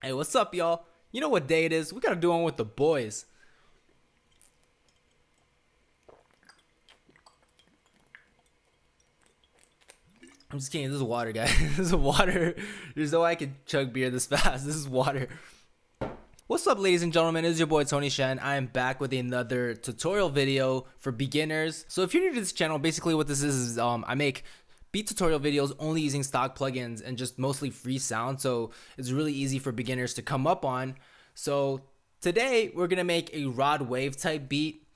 Hey, what's up, y'all? You know what day it is? We gotta do one with the boys. I'm just kidding. This is water, guys. This is water. There's no way I can chug beer this fast. This is water. What's up, ladies and gentlemen? It's your boy Tony Shen. I am back with another tutorial video for beginners. So if you're new to this channel, basically what this is I make beat tutorial videos only using stock plugins and just mostly free sound. So it's really easy for beginners to come up on. So today we're gonna make a rod wave type beat.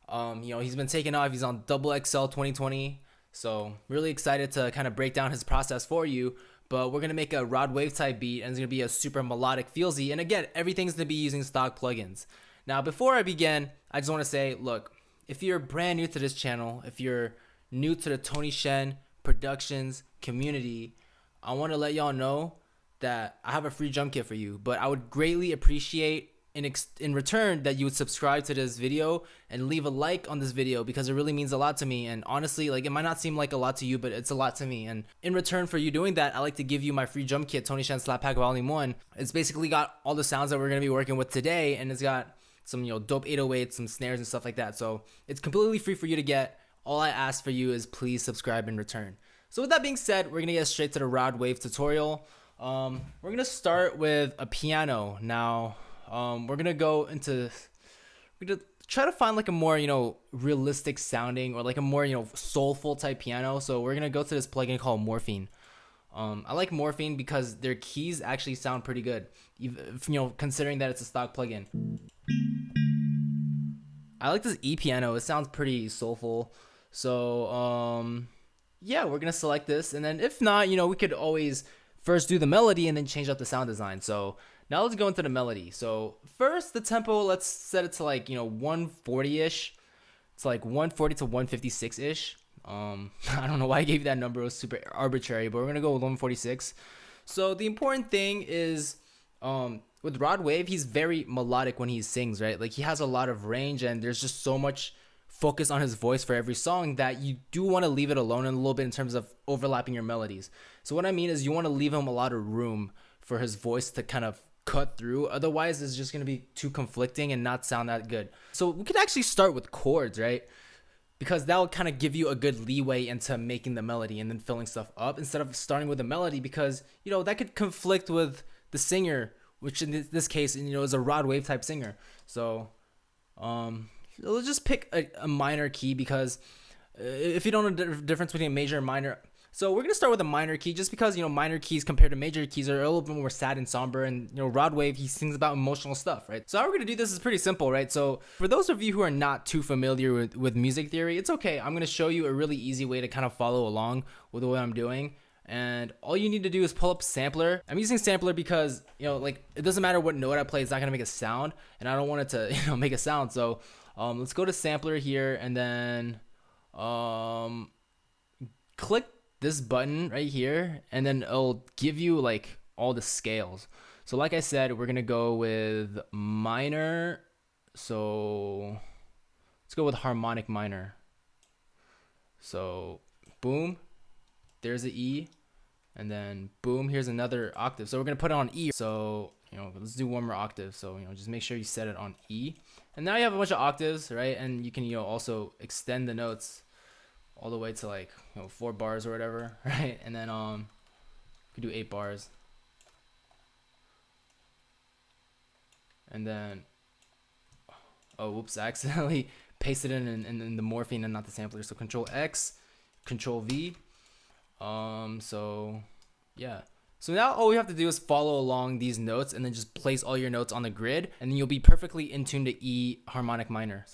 He's been taking off. He's on double XL 2020. So really excited to kind of break down his process for you. But we're gonna make a rod wave type beat, and it's gonna be a super melodic feelsy. And again, everything's gonna be using stock plugins. Now, before I begin, I just want to say, look, if you're brand new to this channel, if you're new to the Tony Shen Productions community, I want to let y'all know that I have a free drum kit for you. But I would greatly appreciate in return that you would subscribe to this video and leave a like on this video, because it really means a lot to me. And honestly, like, it might not seem like a lot to you, but it's a lot to me. And in return for you doing that, I like to give you my free drum kit, Tony Shen Slap Pack Volume 1. It's basically got all the sounds that we're going to be working with today, and it's got some dope 808s, some snares and stuff like that. So it's completely free for you to get. All I ask for you is please subscribe in return. So with that being said, we're going to get straight to the rod wave tutorial. We're going to start with a piano. Now we're gonna try to find like a more realistic sounding, or like a more soulful type piano. So we're gonna go to this plugin called Morphine. I like Morphine because their keys actually sound pretty good, considering that it's a stock plugin. I like this E piano. It sounds pretty soulful. So yeah, we're gonna select this, and then if not, we could always first do the melody and then change up the sound design. So now let's go into the melody. So first, the tempo, let's set it to like 140-ish. It's like 140 to 156-ish. I don't know why I gave you that number. It was super arbitrary, but we're gonna go with 146. So the important thing is, with Rod Wave, he's very melodic when he sings, right? Like, he has a lot of range, and there's just so much focus on his voice for every song that you do want to leave it alone in a little bit in terms of overlapping your melodies. So what I mean is, you want to leave him a lot of room for his voice to kind of cut through. Otherwise, it's just going to be too conflicting and not sound that good. So we could actually start with chords, right? Because that will kind of give you a good leeway into making the melody and then filling stuff up, instead of starting with a melody, because that could conflict with the singer, which in this case is a rod wave type singer. So let's just pick a minor key, because if you don't know the difference between major and minor. So we're gonna start with a minor key, just because minor keys compared to major keys are a little bit more sad and somber, and Rod Wave, he sings about emotional stuff, right? So how we're gonna do this is pretty simple, right? So for those of you who are not too familiar with music theory, it's okay. I'm gonna show you a really easy way to kind of follow along with what I'm doing. And all you need to do is pull up sampler. I'm using sampler because like, it doesn't matter what note I play, it's not gonna make a sound, and I don't want it to make a sound. So let's go to sampler here, and then click this button right here, and then it'll give you like all the scales. So like I said, we're gonna go with minor. So let's go with harmonic minor. So boom, there's the E, and then boom, here's another octave. So we're gonna put it on E. So let's do one more octave. So just make sure you set it on E, and now you have a bunch of octaves, right? And you can also extend the notes all the way to like 4 bars or whatever, right? And then you could do 8 bars, and then whoops, I accidentally pasted it in the Morphine and not the sampler. So Control X, Control V. So yeah. So now all we have to do is follow along these notes, and then just place all your notes on the grid, and then you'll be perfectly in tune to E harmonic minor.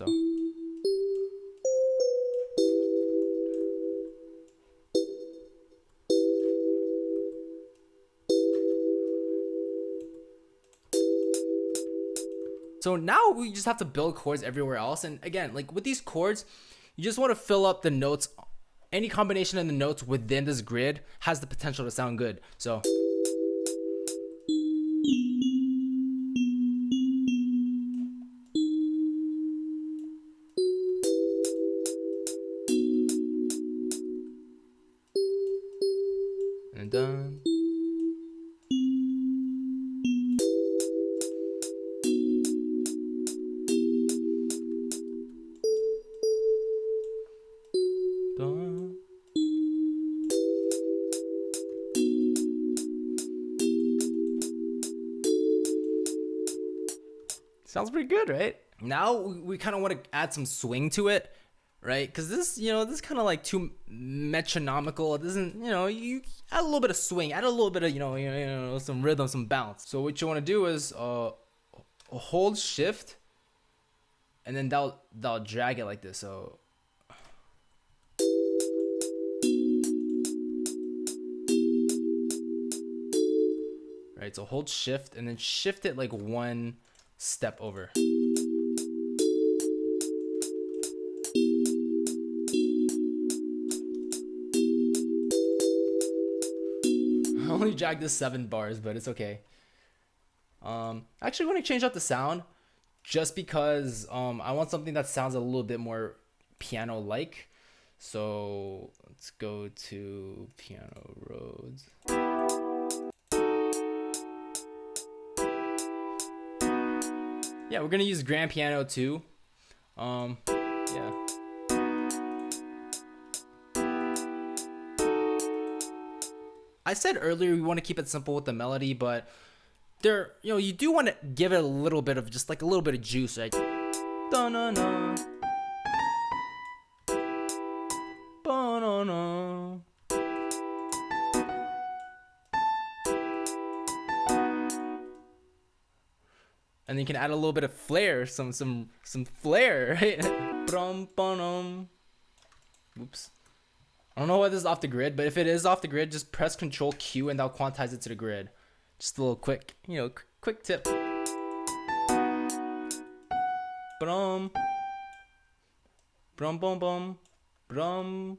So now we just have to build chords everywhere else. And again, like with these chords, you just want to fill up the notes. Any combination of the notes within this grid has the potential to sound good. So and done. Sounds pretty good, right? Now we kind of want to add some swing to it, right? Because this, this is kind of like too metronomical. It doesn't, you add a little bit of swing, add a little bit of, some rhythm, some bounce. So what you want to do is hold shift, and then that'll drag it like this. So. Right, so hold shift and then shift it like one step over. I only dragged this 7 bars, but it's okay. Actually, I want to change up the sound just because I want something that sounds a little bit more piano-like. So let's go to piano Rhodes. Yeah, we're gonna use grand piano too. Yeah. I said earlier we want to keep it simple with the melody, but you do want to give it a little bit of just like a little bit of juice, right? Da-na-na. Ba-na-na. And then you can add a little bit of flair, some flair, right? Oops. I don't know why this is off the grid, but if it is off the grid, just press Control Q and that'll quantize it to the grid. Just a little quick, quick tip. Brum. Brum bum bum. Brum.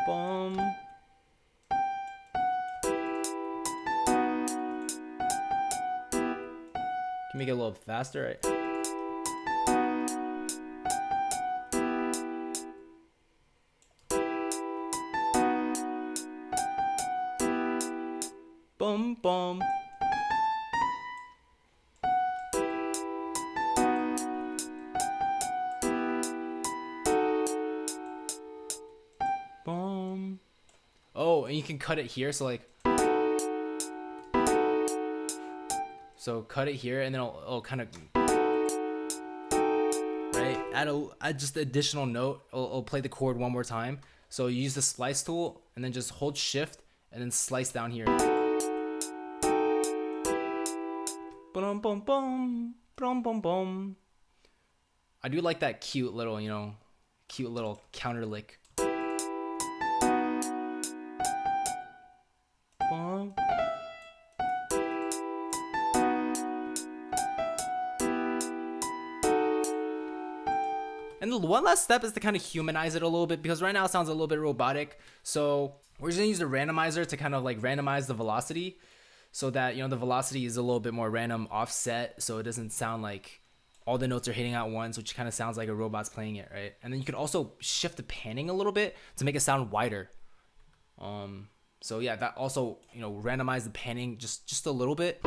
Bum. Can make it a little faster, right? Bum bum. Bum. Oh, and you can cut it here, so like. So cut it here, and then it'll kind of, right? Add just the additional note. It'll play the chord one more time. So you use the splice tool, and then just hold shift, and then slice down here. Bum bum bum, bum bum bum. I do like that cute little, counter lick. Bum. And the one last step is to kind of humanize it a little bit, because right now it sounds a little bit robotic. So we're just gonna use the randomizer to kind of like randomize the velocity, so that the velocity is a little bit more random offset, so it doesn't sound like all the notes are hitting at once, which kind of sounds like a robot's playing it, right? And then you can also shift the panning a little bit to make it sound wider. So yeah, that also randomize the panning just a little bit.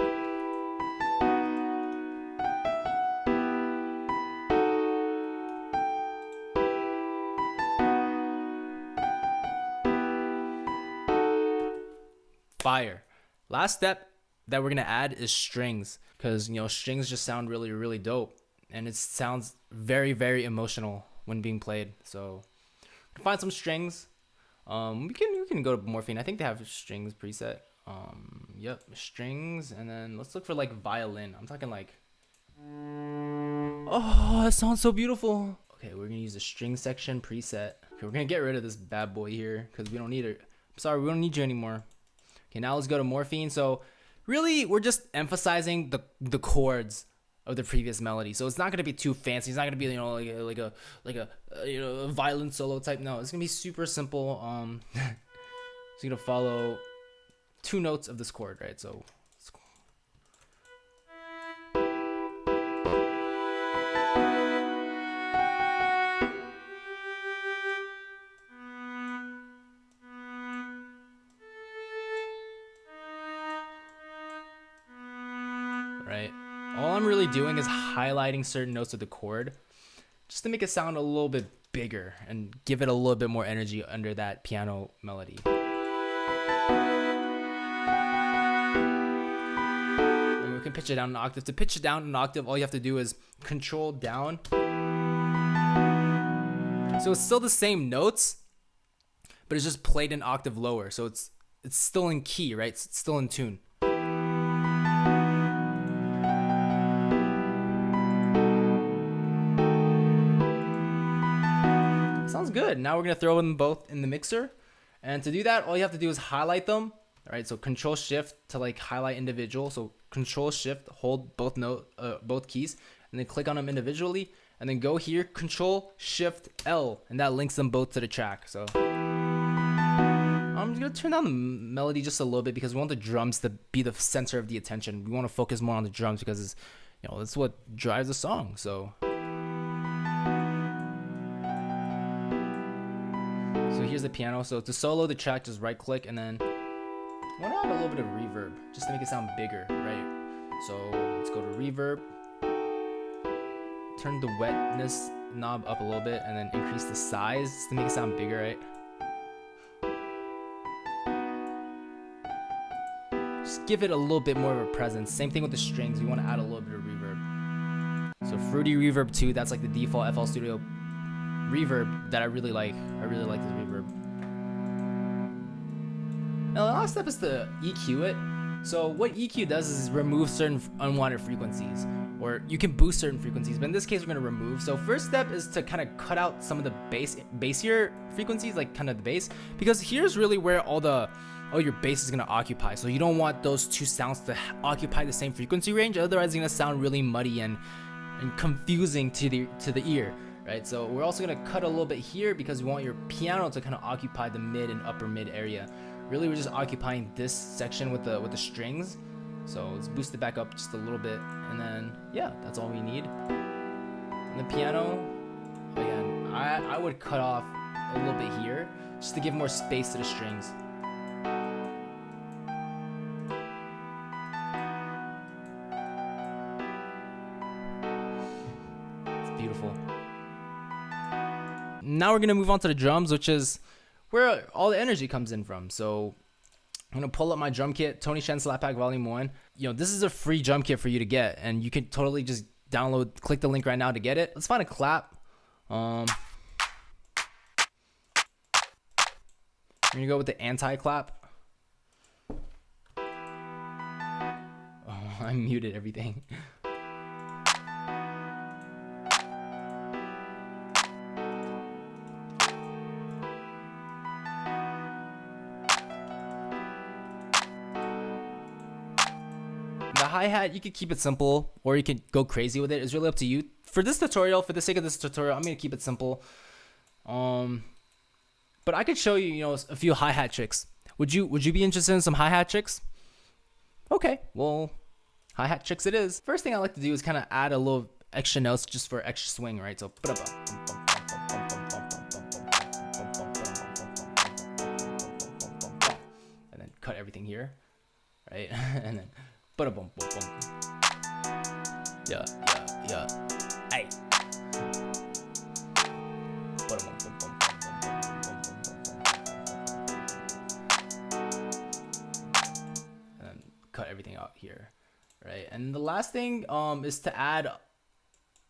Fire. Last step that we're gonna add is strings, because strings just sound really, really dope, and it sounds very, very emotional when being played. So find some strings. We can go to Morphine. I think they have strings preset. Yep, strings, and then let's look for like violin. I'm talking like, oh, that sounds so beautiful. Okay, we're gonna use the string section preset. Okay, we're gonna get rid of this bad boy here because we don't need it. I'm sorry, we don't need you anymore. Okay, now let's go to Morphine. So really, we're just emphasizing the chords of the previous melody. So it's not gonna be too fancy. It's not gonna be like a violin solo type. No, it's gonna be super simple. It's gonna follow 2 notes of this chord, right? So. Right? All I'm really doing is highlighting certain notes of the chord just to make it sound a little bit bigger and give it a little bit more energy under that piano melody. And we can pitch it down an octave. To pitch it down an octave, all you have to do is control down. So it's still the same notes, but it's just played an octave lower. So it's still in key, right? It's still in tune. Sounds good. Now we're gonna throw them both in the mixer. And to do that, all you have to do is highlight them. All right, so Control Shift to like highlight individual. So Control Shift, hold both keys, and then click on them individually, and then go here, Control Shift L, and that links them both to the track. So I'm just gonna turn down the melody just a little bit because we want the drums to be the center of the attention. We want to focus more on the drums because it's, that's what drives the song. So here's the piano. So to solo the track, just right click, and then I want to add a little bit of reverb just to make it sound bigger, right? So let's go to reverb, turn the wetness knob up a little bit, and then increase the size just to make it sound bigger, right? Just give it a little bit more of a presence. Same thing with the strings. We want to add a little bit of reverb. So Fruity Reverb 2, that's like the default FL Studio reverb that I really like. I really like this reverb. Now the last step is to EQ it. So what EQ does is remove certain unwanted frequencies, or you can boost certain frequencies, but in this case we're going to remove. So first step is to kind of cut out some of the bassier frequencies, like kind of the bass, because here's really where all your bass is going to occupy. So you don't want those two sounds to occupy the same frequency range, otherwise it's going to sound really muddy and confusing to the ear. Right, so we're also gonna cut a little bit here because we want your piano to kind of occupy the mid and upper mid area. Really, we're just occupying this section with the strings. So let's boost it back up just a little bit, and then yeah, that's all we need. And the piano, again, I would cut off a little bit here just to give more space to the strings. It's beautiful. Now we're gonna move on to the drums, which is where all the energy comes in from. So I'm gonna pull up my drum kit, Tony Shen Slap Pack Volume 1. This is a free drum kit for you to get, and you can totally just click the link right now to get it. Let's find a clap. I'm gonna go with the anti-clap. Oh, I muted everything. The hi-hat, you could keep it simple or you could go crazy with it. It's really up to you. For this tutorial, for the sake of this tutorial, I'm going to keep it simple. But I could show you, a few hi-hat tricks. Would you be interested in some hi-hat tricks? Okay, well, hi-hat tricks it is. First thing I like to do is kind of add a little extra notes just for extra swing, right? So and then cut everything here, right? And then boom. Yeah. Hey. And then cut everything out here, right? And the last thing is to add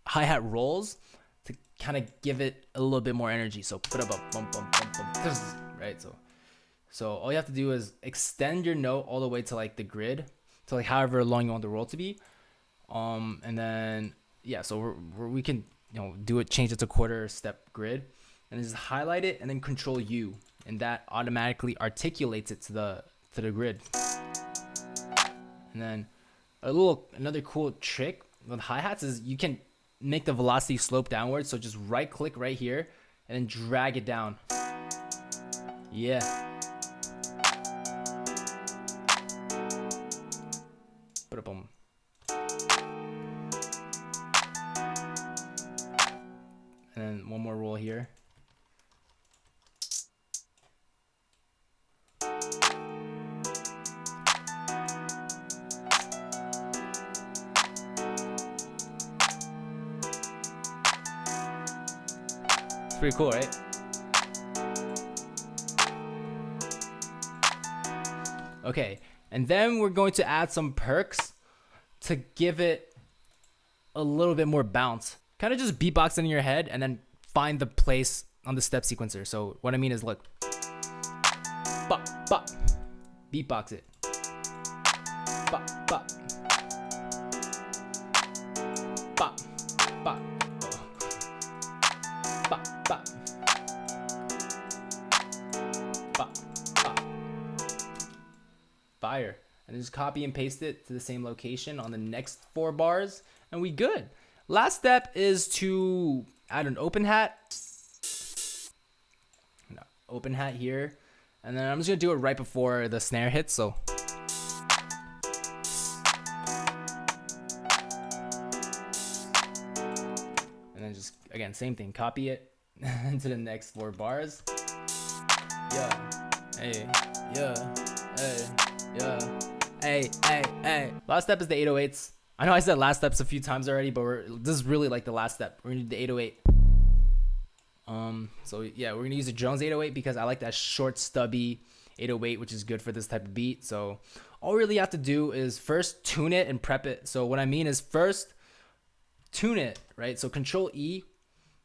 hi-hat rolls to kind of give it a little bit more energy. So right? So all you have to do is extend your note all the way to like the grid, to like however long you want the roll to be, and then yeah, so we can change it to quarter step grid, and then just highlight it and then Control U, and that automatically articulates it to the grid. And then another cool trick with hi-hats is you can make the velocity slope downwards. So just right click right here and then drag it down. Yeah. Boom. And then one more roll here. It's pretty cool, right? Okay, and then we're going to add some perks to give it a little bit more bounce. Kind of just beatbox it in your head and then find the place on the step sequencer. So what I mean is, look, bop, bop, beatbox it, bop, bop, bop, bop, oh. Bop, bop, bop, bop. Fire. And just copy and paste it to the same location on the next 4 bars, and we good. Last step is to add an open hat. Open hat here, and then I'm just gonna do it right before the snare hits. So and then just again, same thing, copy it into the next 4 bars. Yeah, hey, yeah, hey, yeah, hey, hey, hey. Last step is the 808s. I know I said last steps a few times already, but this is really like the last step. We're gonna do the 808. So yeah, we're gonna use the Jones 808 because I like that short, stubby 808, which is good for this type of beat. So all we really have to do is first tune it and prep it. So what I mean is first tune it, right? So Control E,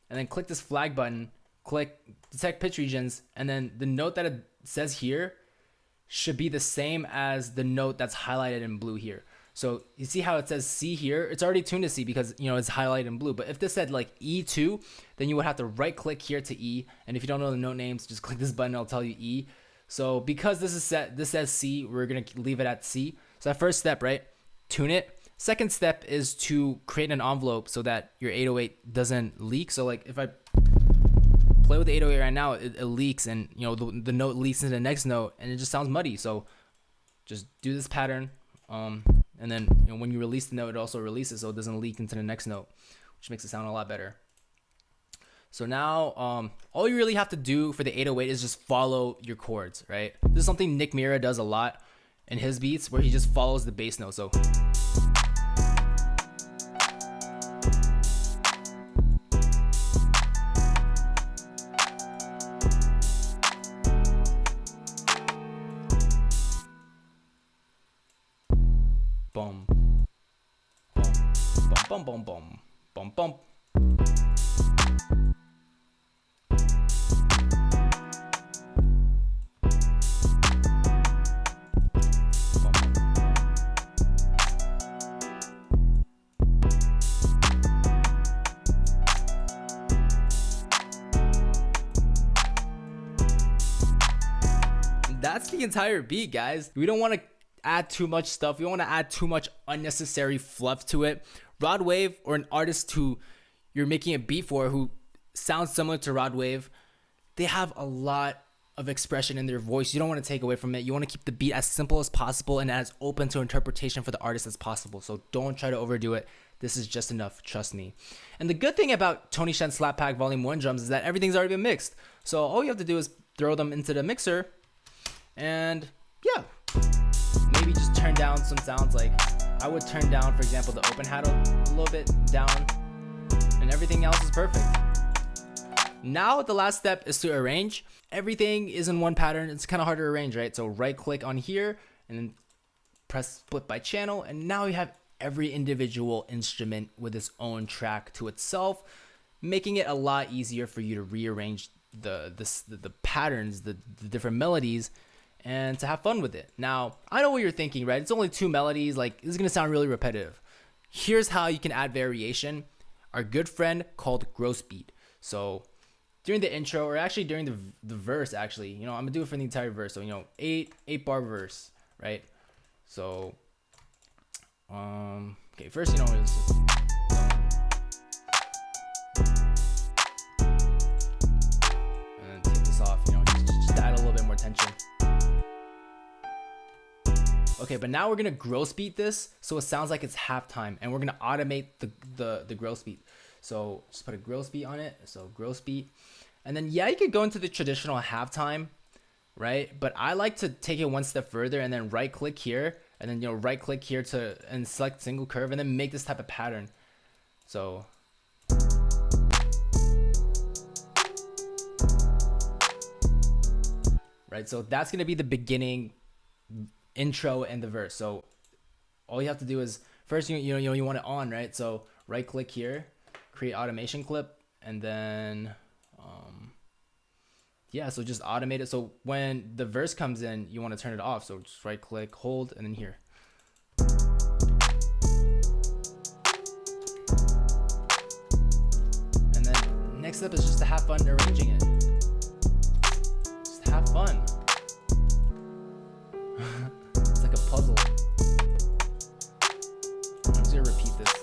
and then click this flag button, click detect pitch regions, and then the note that it says here should be the same as the note that's highlighted in blue here. So you see how it says C here? It's already tuned to C because, you know, it's highlighted in blue. But if this said like E2, then you would have to right click here to E. And if you don't know the note names, just click this button, it'll tell you E. So because this is set, this says C, we're gonna leave it at C. So that first step, right? Tune it. Second step is to create an envelope so that your 808 doesn't leak. So like if I play with the 808 right now, it leaks, and you know the note leaks into the next note, and it just sounds muddy. So just do this pattern. And then, you know, when you release the note, it also releases so it doesn't leak into the next note, which makes it sound a lot better. So now, all you really have to do for the 808 is just follow your chords, right? This is something Nick Mira does a lot in his beats, where he just follows the bass note. So boom, boom, boom, boom, boom, boom, boom. That's the entire beat, guys. We don't want to add too much stuff. We don't want to add too much unnecessary fluff to it. Rod Wave, or an artist who you're making a beat for who sounds similar to Rod Wave, they have a lot of expression in their voice. You don't want to take away from it. You want to keep the beat as simple as possible and as open to interpretation for the artist as possible. So don't try to overdo it. This is just enough, trust me. And the good thing about Tony Shen Slap Pack Volume 1 drums is that everything's already been mixed. So all you have to do is throw them into the mixer, and yeah, maybe just turn down some sounds. Like I would turn down, for example, the open hat a little bit down, and everything else is perfect. Now the last step is to arrange. Everything is in one pattern. It's kind of hard to arrange, right? So right click on here and then press split by channel, and now you have every individual instrument with its own track to itself, making it a lot easier for you to rearrange the patterns, the different melodies, and to have fun with it. Now, I know what you're thinking, right? It's only 2 melodies. Like, this is gonna sound really repetitive. Here's how you can add variation. Our good friend called gross beat. So during the intro, or actually during the verse, actually, you know, I'm gonna do it for the entire verse. So, you know, 8 bar verse, right? So, okay, first, you know, it's just, and then take this off, you know, just add a little bit more tension. Okay, but now we're gonna gross beat this so it sounds like it's halftime, and we're gonna automate the gross beat. So just put a gross beat on it. So gross beat, and then yeah, you could go into the traditional halftime, right? But I like to take it one step further and then right click here, and then, you know, right click here and select single curve, and then make this type of pattern. So right, so that's gonna be the beginning, intro, and the verse. So all you have to do is first you want it on, right? So right click here, create automation clip, and then yeah, so just automate it. So when the verse comes in, you want to turn it off. So just right click, hold, and then here. And then next step is just to have fun arranging it. Just have fun. It's like a puzzle. I'm just gonna repeat this.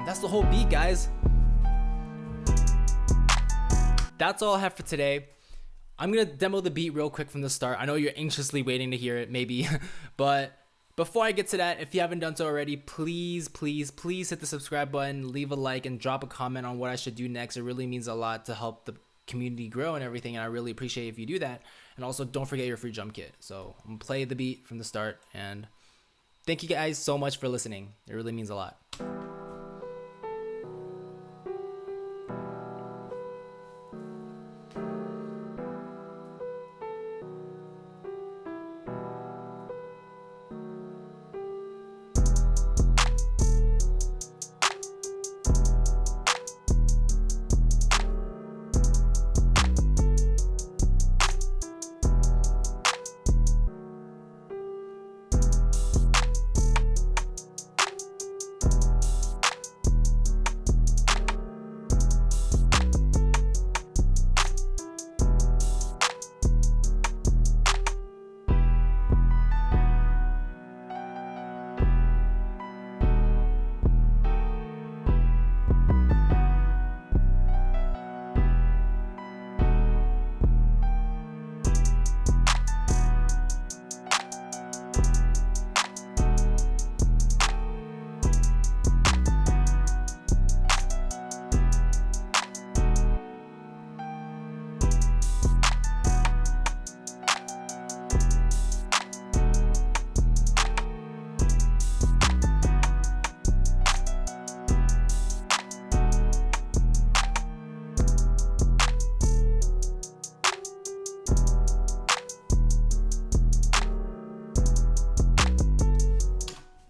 That's the whole beat, guys. That's all I have for today. I'm gonna demo the beat real quick from the start. I know you're anxiously waiting to hear it, maybe, but before I get to that, if you haven't done so already, please hit the subscribe button, leave a like, and drop a comment on what I should do next. It really means a lot to help the community grow and everything, and I really appreciate if you do that. And also, don't forget your free drum kit. So I'm gonna play the beat from the start, and thank you guys so much for listening. It really means a lot.